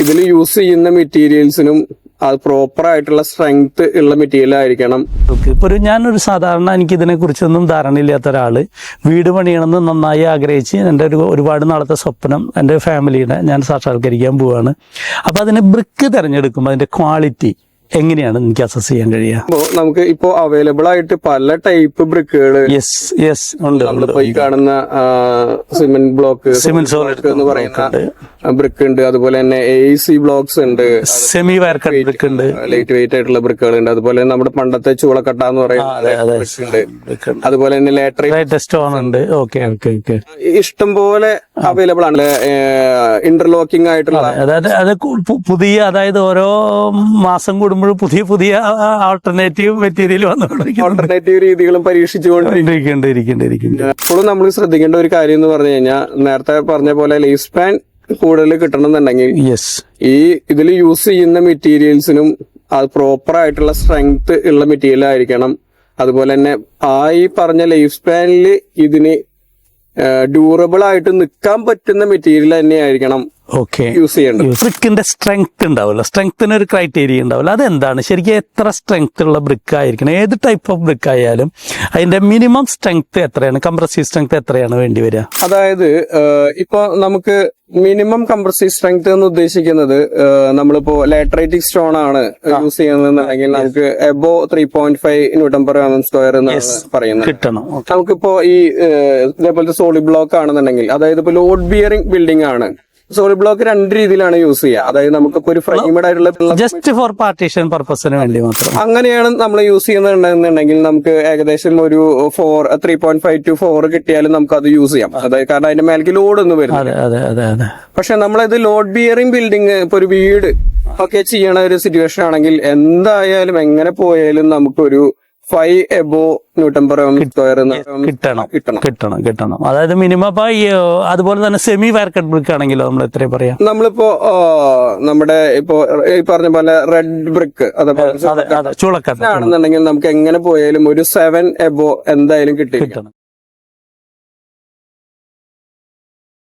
ഇതിൽ യൂസ് ചെയ്യുന്ന മെറ്റീരിയൽസിനും അത് പ്രോപ്പർ ആയിട്ടുള്ള സ്ട്രെങ്ത് ഉള്ള മെറ്റീരിയൽ ആയിരിക്കണം. ഇപ്പൊ ഞാനൊരു സാധാരണ എനിക്ക് ഇതിനെ കുറിച്ചൊന്നും ധാരണയില്ലാത്ത ഒരാള് വീട് പണിയണമെന്ന് നന്നായി ആഗ്രഹിച്ച് എൻ്റെ ഒരുപാട് നാളത്തെ സ്വപ്നം എൻ്റെ ഫാമിലിയുടെ ഞാൻ സാക്ഷാത്കരിക്കാൻ പോവാണ്. അപ്പൊ അതിന് ബ്രിക്ക് തിരഞ്ഞെടുക്കുമ്പോൾ അതിന്റെ ക്വാളിറ്റി എങ്ങനെയാണ് എനിക്ക് അസസ് ചെയ്യാൻ കഴിയുക? നമുക്ക് ഇപ്പോ അവൈലബിൾ ആയിട്ട് പല ടൈപ്പ് ബ്രിക്കുകൾ ഉണ്ട്. നമ്മളിപ്പോ ഈ കാണുന്ന സിമെന്റ് ബ്ലോക്ക് എന്ന് പറയുന്ന ബ്രിക്ക് ഉണ്ട്. അതുപോലെ തന്നെ AEC ബ്ലോക്സ് ഉണ്ട്, സെമി വയർക്കട്ട് ബ്രിക്ക് ഉണ്ട്, ലൈറ്റ് വെയിറ്റ് ആയിട്ടുള്ള ബ്രിക്കുകൾ ഉണ്ട്. അതുപോലെ നമ്മുടെ പണ്ടത്തെ ചൂളക്കട്ട എന്ന് പറയുന്ന ബ്രിക്ക് ഉണ്ട്. അതുപോലെ തന്നെ ലേറ്ററൈറ്റ് സ്റ്റോൺ ഉണ്ട്. ഇഷ്ടംപോലെ അവൈലബിൾ ആണ്. ഇന്റർലോക്കിംഗ് ആയിട്ടുള്ള അത് പുതിയ, അതായത് ഓരോ മാസം കൂടുമ്പോൾ പുതിയ ആൾട്ടർനേറ്റീവ് മെറ്റീരിയൽ ആൾട്ടർനേറ്റീവ് രീതികളും പരീക്ഷിച്ചുകൊണ്ടിരിക്കുന്നുണ്ട്. ഇപ്പോഴും നമ്മൾ ശ്രദ്ധിക്കേണ്ട ഒരു കാര്യം എന്ന് പറഞ്ഞു കഴിഞ്ഞാൽ, നേരത്തെ പറഞ്ഞ പോലെ ലൈഫ് സ്പാൻ കൂടുതൽ കിട്ടണമെന്നുണ്ടെങ്കിൽ ഇതിൽ യൂസ് ചെയ്യുന്ന മെറ്റീരിയൽസിനും അത് പ്രോപ്പർ ആയിട്ടുള്ള സ്ട്രെങ്ത് ഉള്ള മെറ്റീരിയൽ ആയിരിക്കണം. അതുപോലെ തന്നെ ഈ പറഞ്ഞ ലൈഫ് സ്പാനിൽ ഇതിന് ഡ്യൂറബിൾ ആയിട്ട് നിൽക്കാൻ പറ്റുന്ന മെറ്റീരിയൽ തന്നെ ആയിരിക്കണം യൂസ് ചെയ്യേണ്ടത്. ബ്രിക്കിന്റെ സ്ട്രെങ്ത് ഉണ്ടാവില്ല, സ്ട്രെങ്ത്തിന് ഒരു ക്രൈറ്റീരിയ ഉണ്ടാവില്ല. അതെന്താണ് ശരിക്കും? എത്ര സ്ട്രെങ്ത് ഉള്ള ബ്രിക്ക് ആയിരിക്കണം? ഏത് ടൈപ്പ് ഓഫ് ബ്രിക്ക് ആയാലും അതിന്റെ മിനിമം സ്ട്രെങ്ത് എത്രയാണ്, കംപ്രസീവ് സ്ട്രെങ്ത് എത്രയാണ് വേണ്ടി വരിക? അതായത് ഇപ്പൊ നമുക്ക് മിനിമം കംപ്രസീവ് സ്ട്രെങ്ത് എന്ന് ഉദ്ദേശിക്കുന്നത്, നമ്മളിപ്പോ ലാറ്ററൈറ്റിക് സ്റ്റോൺ ആണ് യൂസ് ചെയ്യുന്നതെന്നുണ്ടെങ്കിൽ നമുക്ക് എബോ 3.5 Nm/mm² എന്ന് പറയുന്നത് കിട്ടണം. നമുക്കിപ്പോ ഈ ഇതേപോലത്തെ സോളിഡ് ബ്ലോക്ക് ആണെന്നുണ്ടെങ്കിൽ, അതായത് ഇപ്പൊ ലോഡ് ബിയറിംഗ് ബിൽഡിംഗ് ആണ്, സോളിഡ് ബ്ലോക്ക് രണ്ട് രീതിയിലാണ് യൂസ് ചെയ്യുക. അതായത് നമുക്കിപ്പോ ഒരു ഫ്രെയിമഡ് ആയിട്ടുള്ള ജസ്റ്റ് ഫോർ പാർട്ടീഷൻ പർപ്പസിന് വേണ്ടി മാത്രം അങ്ങനെയാണ് നമ്മൾ യൂസ് ചെയ്യുന്നുണ്ടെന്നുണ്ടെങ്കിൽ നമുക്ക് ഏകദേശം ഒരു 3.5 to 4 കിട്ടിയാലും നമുക്ക് അത് യൂസ് ചെയ്യാം. അതായത് കാരണം അതിന്റെ മേലേക്ക് ലോഡ് ഒന്നും വരും. പക്ഷെ നമ്മളത് ലോഡ് ബിയറിംഗ് ബിൽഡിംഗ് ഇപ്പൊ ഒരു വീട് ഒക്കെ ചെയ്യണ ഒരു സിറ്റുവേഷൻ ആണെങ്കിൽ എന്തായാലും എങ്ങനെ പോയാലും നമുക്കൊരു 5 above Nm/mm² കിട്ടണം. അതായത് മിനിമം. അപ്പൊ അതുപോലെ തന്നെ സെമി വയർക്കട്ട് ബ്രിക്ക് ആണെങ്കിലോ നമ്മൾ എത്ര പറയാം? നമ്മളിപ്പോ നമ്മുടെ ഇപ്പോ ഈ പറഞ്ഞ പോലെ റെഡ് ബ്രിക്ക് ചുളക്കട്ട ആണെന്നുണ്ടെങ്കിൽ നമുക്ക് എങ്ങനെ പോയാലും ഒരു 7 above എന്തായാലും കിട്ടണം.